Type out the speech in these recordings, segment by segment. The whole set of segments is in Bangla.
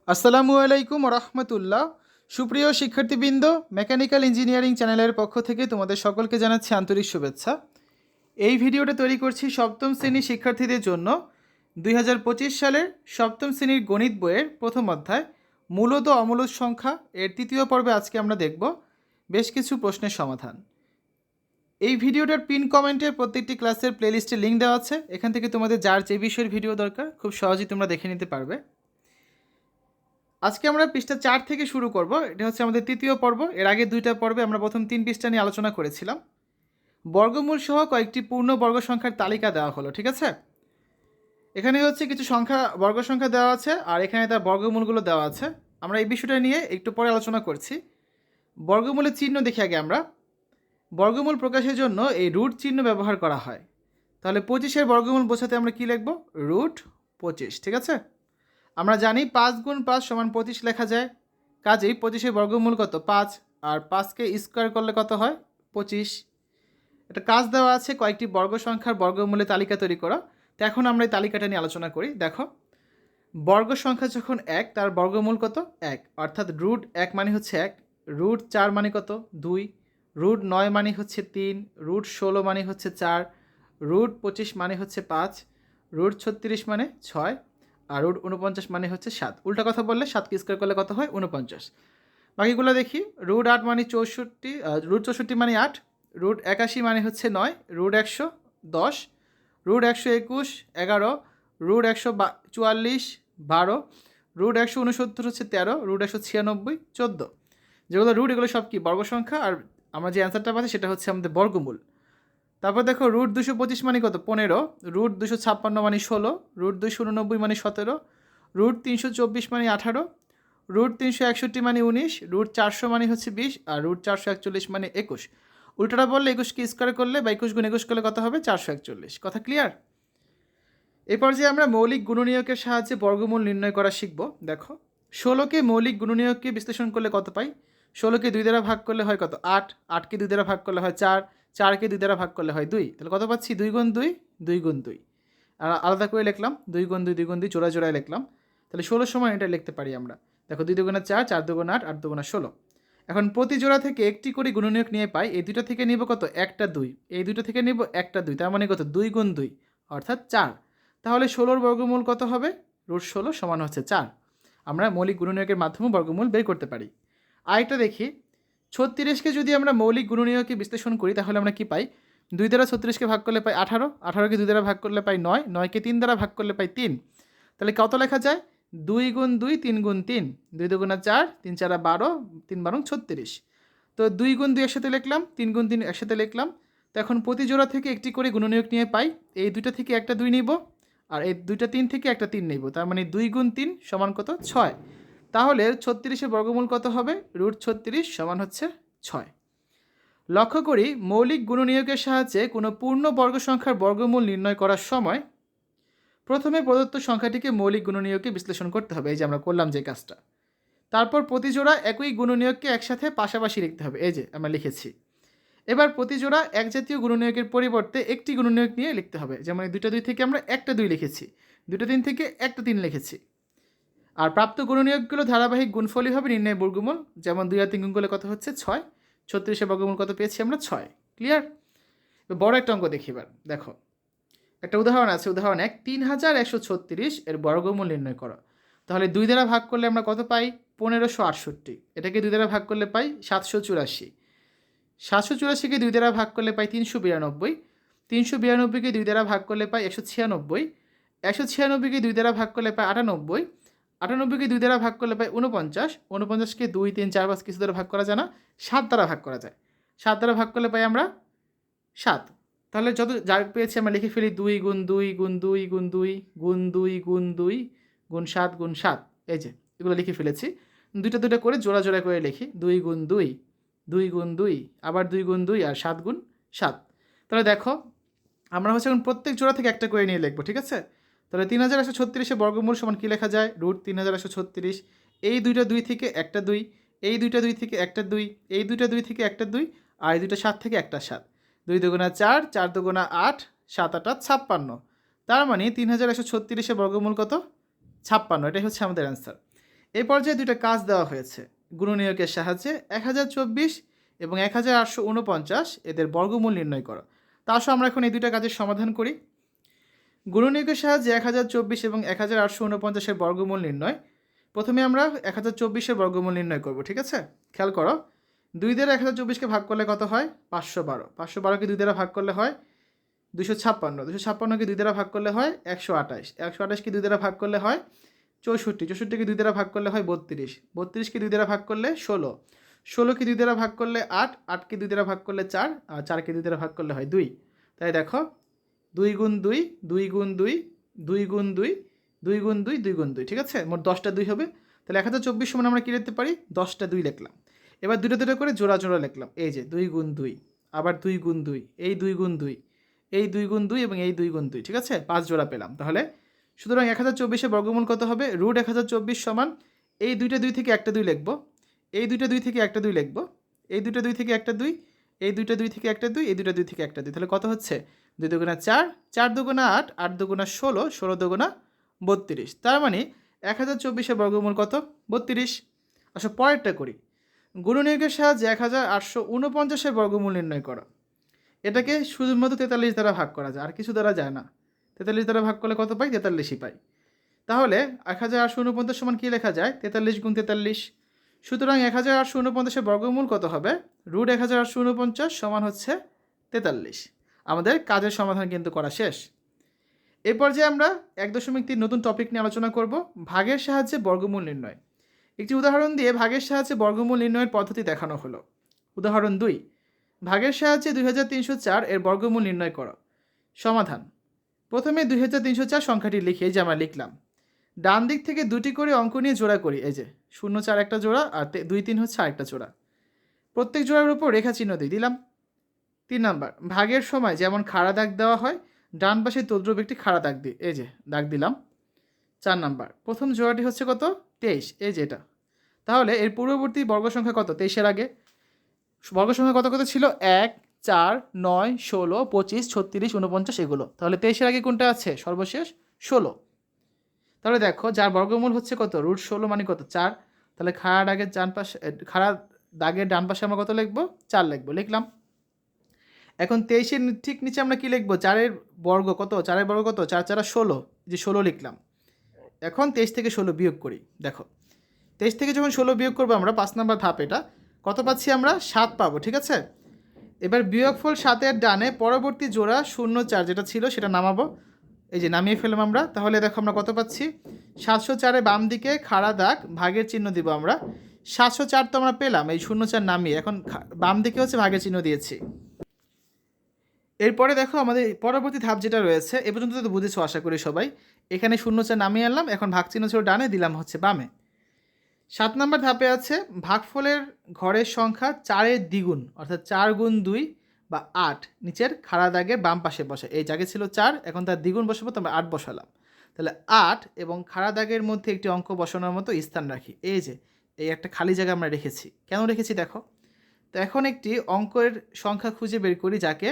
আসসালামু আলাইকুম রহমতুল্লাহ। সুপ্রিয় শিক্ষার্থীবৃন্দ, মেকানিক্যাল ইঞ্জিনিয়ারিং চ্যানেলের পক্ষ থেকে তোমাদের সকলকে জানাচ্ছি আন্তরিক শুভেচ্ছা। এই ভিডিওটা তৈরি করছি সপ্তম শ্রেণীর শিক্ষার্থীদের জন্য। 2025 সালের সপ্তম শ্রেণীর গণিত বইয়ের প্রথম অধ্যায় মূলত অমূলত সংখ্যা এর তৃতীয় পর্বে আজকে আমরা দেখব বেশ কিছু প্রশ্নের সমাধান। এই ভিডিওটার পিন কমেন্টের প্রত্যেকটি ক্লাসের প্লেলিস্টে লিঙ্ক দেওয়া আছে। এখান থেকে তোমাদের যার যে বিষয়ের ভিডিও দরকার খুব সহজেই তোমরা দেখে নিতে পারবে। আজকে আমরা পৃষ্ঠা 4 থেকে শুরু করব। এটা হচ্ছে আমাদের তৃতীয় পর্ব। এর আগে দুইটা পর্বে আমরা প্রথম 3 পৃষ্ঠা নিয়ে আলোচনা করেছিলাম। বর্গমূল সহ কয়েকটি পূর্ণ বর্গ সংখ্যার তালিকা দেওয়া হলো, ঠিক আছে? এখানে হচ্ছে কিছু সংখ্যা বর্গ সংখ্যা দেওয়া আছে আর এখানে তার বর্গমূলগুলো দেওয়া আছে। আমরা এই বিষয়টা নিয়ে একটু পরে আলোচনা করছি। বর্গমূলের চিহ্ন দেখি আগে আমরা। বর্গমূল প্রকাশের জন্য এই রুট চিহ্ন ব্যবহার করা হয়। তাহলে 25-এর বর্গমূল বোঝাতে আমরা কি লিখব? রুট 25, ঠিক আছে? আমরা জানি 5 গুণ 5 সমান 25 লেখা যায়। কাজেই 25-এর বর্গমূল কত? 5। আর 5কে স্কোয়ার করলে কত হয়? 25। এটা কাজ দেওয়া আছে কয়েকটি বর্গ সংখ্যার বর্গমূলের তালিকা তৈরি করা। তো এখন আমরা এই তালিকাটা নিয়ে আলোচনা করি। দেখো, বর্গ সংখ্যা যখন 1 তার বর্গমূল কত? 1, অর্থাৎ রুট 1 মানে হচ্ছে 1, রুট 4 মানে কত? 2, রুট 9 মানে হচ্ছে 3, রুট 16 মানে হচ্ছে 4, রুট 25 মানে হচ্ছে 5, রুট 36 মানে 6, আর রুট 49 মানে হচ্ছে 7। উল্টা কথা বললে 7কে স্কোয়ার করলে কত হয়? 49। বাকিগুলো দেখি। রুট 8 মানে 64, রুট 64 মানে 8, রুট 81 মানে হচ্ছে 9, রুট 100 10, রুট 121 11, রুট 144 12, রুট 169 হচ্ছে 13, রুট 196 14। যেগুলো রুট এগুলো সব কি? বর্গ সংখ্যা। আর আমরা যে অ্যান্সারটা পাচ্ছি সেটা হচ্ছে আমাদের বর্গমূল। তারপর দেখো, রুট 225 মানে কত? 15, রুট 256 মানে 16, রুট 289 মানে 17, রুট 324 মানে 18, রুট 361 মানে 19, রুট 400 মানে হচ্ছে 20, আর রুট 441 মানে 21। উল্টাটা বললে 21কে স্কোয়ার করলে বা 21 গুণ 21 করলে কত হবে? 441। কথা ক্লিয়ার? এরপর যে আমরা মৌলিক গুণনীয়কের সাহায্যে বর্গমূল নির্ণয় করা শিখব। দেখো, 16কে মৌলিক গুণনীয়ককে বিশ্লেষণ করলে কত পাই? 16কে 2 দ্বারা ভাগ করলে হয় কত? 8, 8কে 2 দ্বারা ভাগ করলে হয় 4, 4কে 2 দ্বারা ভাগ করলে হয় 2। তাহলে কত পাচ্ছি? 2 গুণ 2, 2 গুণ 2। আর আলাদা করে লিখলাম 2 গুণ 2, 2 গুণ 2, জোড়ায় জোড়ায় লিখলাম। তাহলে 16 সমান এটা লিখতে পারি আমরা। দেখো, 2 দুগুণা 4, 4 দুগুণা 8, 8 দুগুণা 16। এখন প্রতি জোড়া থেকে একটি করে গুণনীয়ক নিয়ে পাই। এই দুইটা থেকে নিব কত? একটা 2, এই দুইটা থেকে নিব একটা 2, তার মানে কত? 2 গুণ 2 অর্থাৎ 4। তাহলে 16-র বর্গমূল কত হবে? রুট 16 সমান হচ্ছে 4। আমরা মৌলিক গুণনীয়কের মাধ্যমে বর্গমূল বের করতে পারি। আরেকটা দেখি, 36কে যদি আমরা মৌলিক গুণনীয়কে বিশ্লেষণ করি তাহলে আমরা কি পাই? 2 দ্বারা 36কে ভাগ করলে পাই 18, 18কে 2 দ্বারা ভাগ করলে পাই 9, 9কে 3 দ্বারা ভাগ করলে পাই 3। তাহলে কত লেখা যায়? 2 গুণ 2, 3 গুণ 3, 2 দুগুণা 4, 3 চারা 12, 3 বারং 36। তো 2 গুণ 2 একসাথে লিখলাম, 3 গুণ 3 একসাথে লিখলাম। তো এখন প্রতি জোড়া থেকে একটি করে গুণনীয়ক নিয়ে পাই। এই দুইটা থেকে একটা 2 নিব, আর এই দুইটা 3 থেকে একটা 3 নেব। তার মানে 2 গুণ 3 সমান কত? 6। তাহলে 36-এর বর্গমূল কত হবে? রুট 36 সমান হচ্ছে 6। লক্ষ্য করি, মৌলিক গুণনীয়কের সাহায্যে কোনো পূর্ণ বর্গ সংখ্যার বর্গমূল নির্ণয় করার সময় প্রথমে প্রদত্ত সংখ্যাটিকে মৌলিক গুণনীয়কে বিশ্লেষণ করতে হবে। এই যে আমরা করলাম যে কাজটা। তারপর প্রতি জোড়া একই গুণনীয়ককে একসাথে পাশাপাশি লিখতে হবে। এই যে আমরা লিখেছি। এবার প্রতি জোড়া এক জাতীয় গুণনীয়কের পরিবর্তে একটি গুণনীয়ক নিয়ে লিখতে হবে। যেমন দুইটা 2 থেকে আমরা একটা 2 লিখেছি, দুটো 3 থেকে একটা 3 লিখেছি। আর প্রাপ্ত গুণনীয়কগুলো ধারাবাহিক গুণফলই হবে নির্ণয় বর্গমূল। যেমন 2 আর 3 গুণ করলে কত হচ্ছে? 6। 36-এর বর্গমূল কত পেয়েছি আমরা? 6। ক্লিয়ার? বড় একটা অঙ্ক দেখি এবার। দেখো, একটা উদাহরণ আছে। উদাহরণ 1, 3136 এর বর্গমূল নির্ণয় করো। তাহলে 2 দ্বারা ভাগ করলে আমরা কত পাই? 1568। এটাকে 2 দ্বারা ভাগ করলে পাই 784। 784কে 2 দ্বারা ভাগ করলে পাই 392। 392কে 2 দ্বারা ভাগ করলে পাই 196। 196কে 2 দ্বারা ভাগ করলে পাই 98। 98কে 2 দ্বারা ভাগ করলে পাই 49। 49কে 2 3 4 5 কিছু দ্বারা ভাগ করা যায় না, 7 দ্বারা ভাগ করা যায়। 7 দ্বারা ভাগ করলে পাই আমরা 7। তাহলে যত যা পেয়েছি আমরা লিখে ফেলি 2 গুণ 2 গুণ 2 গুণ 2 গুণ 2 গুণ 2 গুণ 7 গুণ 7। এই যে এগুলো লিখে ফেলেছি। দুইটা দুইটা করে জোড়া জোড়া করে লিখি। 2 গুণ 2, 2 গুণ 2, আবার 2 গুণ 2, আর 7 গুণ 7। তাহলে দেখো, আমরা হচ্ছে এখন প্রত্যেক জোড়া থেকে একটা করে নিয়ে লিখবো, ঠিক আছে? তাহলে 3136-এর বর্গমূল সমান কী লেখা যায়? রুট 3136। এই দুইটা 2 থেকে একটা 2, এই দুইটা 2 থেকে একটা 2, এই দুইটা 2 থেকে একটা 2, আর এই দুইটা 7 থেকে একটা 7। 2 দুগুণা 4, 4 দুগুণা 8, 7 8 56। তার মানে 3136-এর বর্গমূল কত? 56। এটাই হচ্ছে আমাদের অ্যান্সার। এই পর্যায়ে দুইটা কাজ দেওয়া হয়েছে গুণনীয়কের সাহায্যে 1024 এবং 1849 এদের বর্গমূল নির্ণয় করো। তা আসো আমরা এখন এই দুইটা কাজের সমাধান করি। গুণনীয়কের সাহায্যে 1024 এবং 1849 বর্গমূল নির্ণয়। প্রথমে আমরা 1024 বর্গমূল নির্ণয় করব, ঠিক আছে? খেয়াল করো, 2 দ্বারা 1024 ভাগ করলে কত হয়? 512। 512কে 2 দ্বারা ভাগ করলে হয় 256। 256কে 2 দ্বারা ভাগ করলে হয় 128। 128কে 2 দ্বারা ভাগ করলে হয় 64। 64কে 2 দ্বারা ভাগ করলে হয় 32। 32কে 2 দ্বারা ভাগ করলে 16। 16কে 2 দ্বারা ভাগ করলে 8। 8কে 2 দ্বারা ভাগ করলে 4। আর 4কে 2 দ্বারা ভাগ করলে হয় 2। তাই দেখো 2 গুণ 2, 2 গুণ 2, 2 গুণ 2, 2 গুণ 2, 2 গুণ 2, ঠিক আছে? মোট 10টা 2 হবে। তাহলে 1024 সমান আমরা কী লিখতে পারি? 10টা 2 লিখলাম। এবার দুটো দুটো করে জোড়া জোড়া লিখলাম। এই যে 2 গুণ 2, আবার 2 গুণ 2, এই 2 গুণ 2, এই 2 গুণ 2 এবং এই 2 গুণ 2, ঠিক আছে? 5 জোড়া পেলাম। তাহলে সুতরাং 1024 বর্গমূল কত হবে? রুট 1024 সমান এই দুইটা 2 থেকে একটা 2 লিখব, এই দুইটা 2 থেকে একটা 2 লিখব, এই দুইটা 2 থেকে একটা 2, এই দুইটা 2 থেকে একটা 2, এই দুইটা 2 থেকে একটা 2। তাহলে কত হচ্ছে? 2 দুগুণা 4, 4 দুগুণা 8, 8 দুগুণা 16, 16 দুগুণা 32। তার মানে 1024 বর্গমূল কত? 32। আচ্ছা পরেরটা করি। গুণনীয়কের সাহায্যে 1849 বর্গমূল নির্ণয় করো। এটাকে শুধুমাত্র 43 দ্বারা ভাগ করা যায়, আর কিছু দ্বারা যায় না। 43 দ্বারা ভাগ করলে কত পাই? 43ই পাই। তাহলে 1849 সমান কী লেখা যায়? 43 গুণ 43। সুতরাং 1849 বর্গমূল কত হবে? রুট 1849 সমান হচ্ছে 43। আমাদের কাজের সমাধান কিন্তু করা শেষ। এই পর্যায়ে আমরা 1.3 নতুন টপিক নিয়ে আলোচনা করব, ভাগের সাহায্যে বর্গমূল নির্ণয়। একটি উদাহরণ দিয়ে ভাগের সাহায্যে বর্গমূল নির্ণয়ের পদ্ধতি দেখানো হলো। উদাহরণ 2, ভাগের সাহায্যে 2304 এর বর্গমূল নির্ণয় করো। সমাধান। প্রথমে 2304 সংখ্যাটি লিখে যে আমরা লিখলাম, ডান দিক থেকে দুটি করে অঙ্ক নিয়ে জোড়া করি। এই যে 0 4 একটা জোড়া আর 2 3 হচ্ছে আরেকটা জোড়া। প্রত্যেক জোড়ার উপর রেখা চিহ্ন দিয়ে দিলাম। 3 নাম্বার, ভাগের সময় যেমন খাড়া দাগ দেওয়া হয়, ডান পাশে তদ্রূপ একটি খাড়া দাগ দিই। এই যে দাগ দিলাম। 4 নাম্বার, প্রথম জোড়াটি হচ্ছে কত? 23। এই যে এটা। তাহলে এর পূর্ববর্তী বর্গ সংখ্যা কত? 23-এর আগে বর্গ সংখ্যা কত কত ছিল? 1 4 9 16 25 36 49 এগুলো। তাহলে 23-এর আগে কোনটা আছে? সর্বশেষ 16। তাহলে দেখো যার বর্গমূল হচ্ছে কত? রুট 16 মানে কত? 4। তাহলে খাড়া দাগের ডান পাশে, খাড়া দাগের ডান পাশে আমরা কত লিখবো? 4 লিখবো। লিখলাম। এখন 23-এর ঠিক নিচে আমরা কি লিখবো? 4-এর বর্গ কত? 4-এর বর্গ কত? 4 4 16, যে 16 লিখলাম। এখন 23 থেকে 16 বিয়োগ করি। দেখো 23 থেকে যখন 16 বিয়োগ করবো আমরা, 5 নাম্বার ধাপ এটা, কত পাচ্ছি আমরা? 7 পাবো, ঠিক আছে? এবার বিয়োগফল 7-এর ডানে পরবর্তী জোড়া 0 4 যেটা ছিল সেটা নামাবো। এই যে নামিয়ে ফেললাম আমরা। তাহলে দেখো আমরা কত পাচ্ছি? 704-এর বাম দিকে খাড়া দাগ, ভাগের চিহ্ন দিব আমরা। 704 তো আমরা পেলাম, এই 0 4 নামিয়ে এখন বাম দিকে হচ্ছে ভাগের চিহ্ন দিয়েছি। এরপরে দেখো আমাদের পরবর্তী ধাপ যেটা রয়েছে, এ পর্যন্ত তো বুঝেছো আশা করি সবাই। এখানে 0 4 নামিয়ে আনলাম, এখন ভাগ চিহ্ন ছিল ডানে, দিলাম হচ্ছে বামে। 7 নম্বর ধাপে আছে ভাগফলের ঘরের সংখ্যা 4-এর দ্বিগুণ, অর্থাৎ 4 গুণ 2 বা 8 নিচের খাড়া দাগের বাম পাশে বসে। এই জায়গায় ছিল 4, এখন তার দ্বিগুণ বসাবো, তো আমরা 8 বসালাম। তাহলে 8 এবং খাড়া দাগের মধ্যে একটি অঙ্ক বসানোর মতো স্থান রাখি। এই যে এই একটা খালি জায়গা আমরা রেখেছি। কেন রেখেছি দেখো। তো এখন একটি অঙ্কের সংখ্যা খুঁজে বের করি, যাকে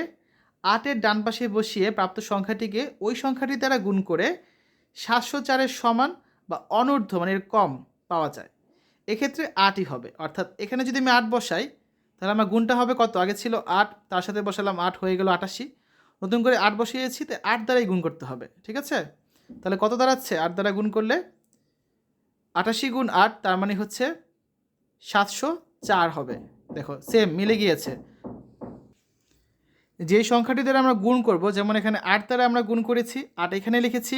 8-এর ডান পাশে বসিয়ে প্রাপ্ত সংখ্যাটিকে ওই সংখ্যাটি দ্বারা গুণ করে 704-এর সমান বা অনূর্ধ্ব মানে এর কম পাওয়া যায়। এক্ষেত্রে 8ই হবে। অর্থাৎ এখানে যদি আমি 8 বসাই, তাহলে আমার গুণটা হবে কত? আগে ছিল 8, তার সাথে বসালাম 8, হয়ে গেল 88। নতুন করে 8 বসিয়েছি, তো 8 দ্বারাই গুণ করতে হবে, ঠিক আছে? তাহলে কত দাঁড়াচ্ছে? 8 দ্বারা গুণ করলে 88 গুণ 8, তার মানে হচ্ছে 704 হবে। দেখো সেম মিলে গিয়েছে। যে সংখ্যাটি দ্বারা আমরা গুণ করব, যেমন এখানে 8 দ্বারা আমরা গুণ করেছি, 8 এখানে লিখেছি,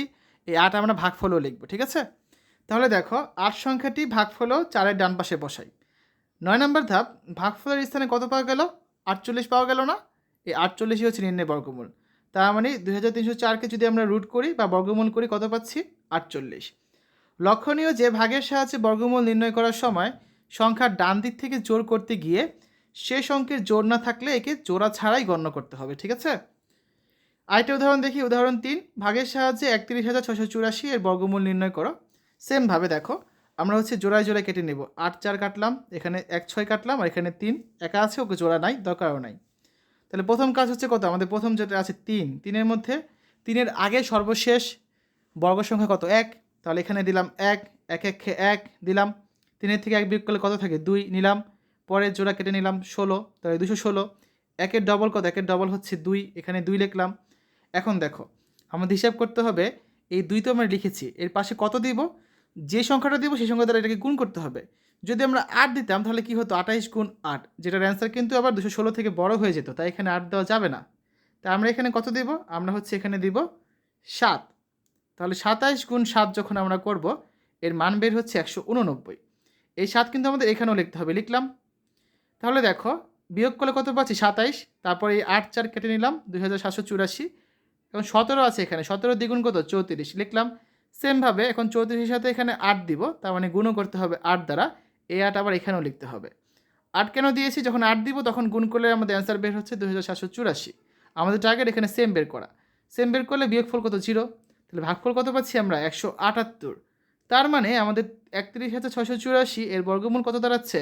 এই 8 আমরা ভাগফলও লিখব, ঠিক আছে? তাহলে দেখো 8 সংখ্যাটি ভাগফলও 4-এর ডান পাশে বসাই। 9 নম্বর ধাপ, ভাগফলের স্থানে কত পাওয়া গেল? 48 পাওয়া গেল না? এই 48ই হচ্ছে নির্ণয় বর্গমূল। তার মানে 2304-কে যদি আমরা রুট করি বা বর্গমূল করি, কত পাচ্ছি? 48। লক্ষণীয় যে ভাগের সাহায্যে বর্গমূল নির্ণয় করার সময় সংখ্যার ডান দিক থেকে জোড় করতে গিয়ে শেষ অঙ্কের জোড় না থাকলে একে জোড়া ছাড়াই গণ্য করতে হবে, ঠিক আছে? আরেকটা উদাহরণ দেখি। উদাহরণ 3, ভাগের সাহায্যে 31,684 এর বর্গমূল নির্ণয় করো। সেমভাবে দেখো আমরা হচ্ছে জোড়ায় জোড়ায় কেটে নেব। 8 4 কাটলাম, এখানে 1 6 কাটলাম, আর এখানে 3 একা আছে, ওকে জোড়া নাই, দরকারও নাই। তাহলে প্রথম কাজ হচ্ছে কত? আমাদের প্রথম যেটা আছে 3, 3-এর মধ্যে 3-এর আগে সর্বশেষ বর্গ সংখ্যা কত? 1। তাহলে এখানে দিলাম 1, 1 1 1 দিলাম, 3 থেকে 1 বিয়োগ করলে কত থাকে 2 নিলাম, পরের জোড়া কেটে নিলাম 16, তাহলে 216। 1-এর ডবল কত? 1-এর ডবল হচ্ছে 2, এখানে 2 লিখলাম। এখন দেখো আমাদের হিসাব করতে হবে, এই 2 তো আমরা লিখেছি, এর পাশে কত দিব? যে সংখ্যাটা দিব সেই সংখ্যা দ্বারা এটাকে গুণ করতে হবে। যদি আমরা 8 দিতাম তাহলে কি হতো? 28 গুণ 8, যেটার অ্যান্সার কিন্তু আবার 216 থেকে বড় হয়ে যেত, তাই এখানে 8 দেওয়া যাবে না। তা আমরা এখানে কত দিব? আমরা হচ্ছে এখানে দিব 7। তাহলে 27 গুণ 7 যখন আমরা করব, এর মান বের হচ্ছে 189। এই 7 কিন্তু আমাদের এখানেও লিখতে হবে, লিখলাম। তাহলে দেখো বিয়োগ করলে কত পাচ্ছি? 27, তারপরে এই 8 4 কেটে নিলাম, 2784। এখন 17 আছে এখানে, 17 দ্বিগুণ কত? 34 লিখলাম। সেমভাবে এখন 34-এর সাথে এখানে 8 দিব, তার মানে গুণও করতে হবে 8 দ্বারা, এই 8 আবার এখানেও লিখতে হবে। 8 কেন দিয়েছি? যখন 8 দিব তখন গুণ করলে আমাদের অ্যান্সার বের হচ্ছে 2784। আমাদের টার্গেট এখানে সেম বের করা। সেম বের করলে বিয়োগফল কত? 0। তাহলে ভাগফল কত পাচ্ছি আমরা? 178। তার মানে আমাদের 31,684 এর বর্গমূল কত দাঁড়াচ্ছে?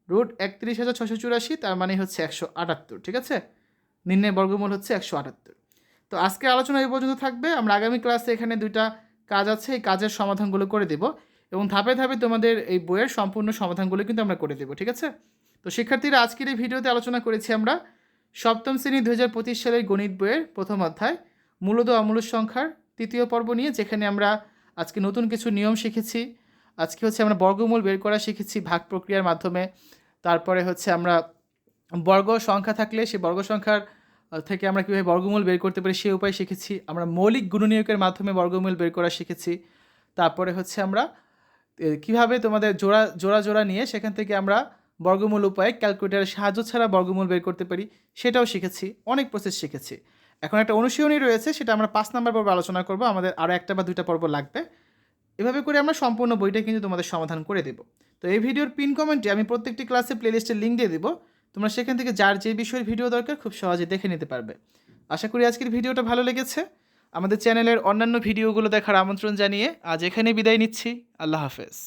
√31,684, তার মানে হচ্ছে 178, ঠিক আছে? নির্ণয় বর্গমূল হচ্ছে 178। তো আজকে আলোচনা এই পর্যন্ত থাকবে। আমরা আগামী ক্লাসে এখানে 2টা কাজ আছে, এই কাজের সমাধানগুলো করে দেব এবং ধাপে ধাপে তোমাদের এই বইয়ের সম্পূর্ণ সমাধানগুলো কিন্তু আমরা করে দেবো, ঠিক আছে? তো শিক্ষার্থীরা, আজকের এই ভিডিওতে আলোচনা করেছি আমরা সপ্তম শ্রেণী 2025 সালের গণিত বইয়ের প্রথম অধ্যায় মূলদ ও অমূলদ সংখ্যার 3য় পর্ব নিয়ে, যেখানে আমরা আজকে নতুন কিছু নিয়ম শিখেছি। আজকে হচ্ছে আমরা বর্গমূল বের করা শিখেছি ভাগ প্রক্রিয়ার মাধ্যমে। তারপরে হচ্ছে আমরা বর্গ সংখ্যা থাকলে সেই বর্গ সংখ্যার থেকে আমরা কীভাবে বর্গমূল বের করতে পারি সেই উপায় শিখেছি। আমরা মৌলিক গুণনীয়কের মাধ্যমে বর্গমূল বের করা শিখেছি। তারপরে হচ্ছে আমরা কীভাবে তোমাদের জোড়া জোড়া জোড়া নিয়ে সেখান থেকে আমরা বর্গমূল উপায়ে ক্যালকুলেটারের সাহায্য ছাড়া বর্গমূল বের করতে পারি, সেটাও শিখেছি। অনেক প্রসেস শিখেছি। এখন একটা অনুশীলনী রয়েছে, সেটা আমরা 5 নম্বর পর্বে আলোচনা করব। আমাদের আরও 1টা বা 2টা পর্ব লাগবে। এভাবে করে আমরা সম্পূর্ণ বইটা কিন্তু তোমাদের সমাধান করে দেব। তো এই ভিডিওর পিন কমেন্টে আমি প্রত্যেকটি ক্লাসে প্লেলিস্টের লিঙ্ক দিয়ে দেবো। তোমরা সেখান থেকে যার যে বিষয়ের ভিডিও দরকার খুব সহজে দেখে নিতে পারবে। আশা করি আজকের ভিডিওটা ভালো লেগেছে। আমাদের চ্যানেলের অন্যান্য ভিডিওগুলো দেখার আমন্ত্রণ জানিয়ে আজ এখানেই বিদায় নিচ্ছি। আল্লাহ হাফেজ।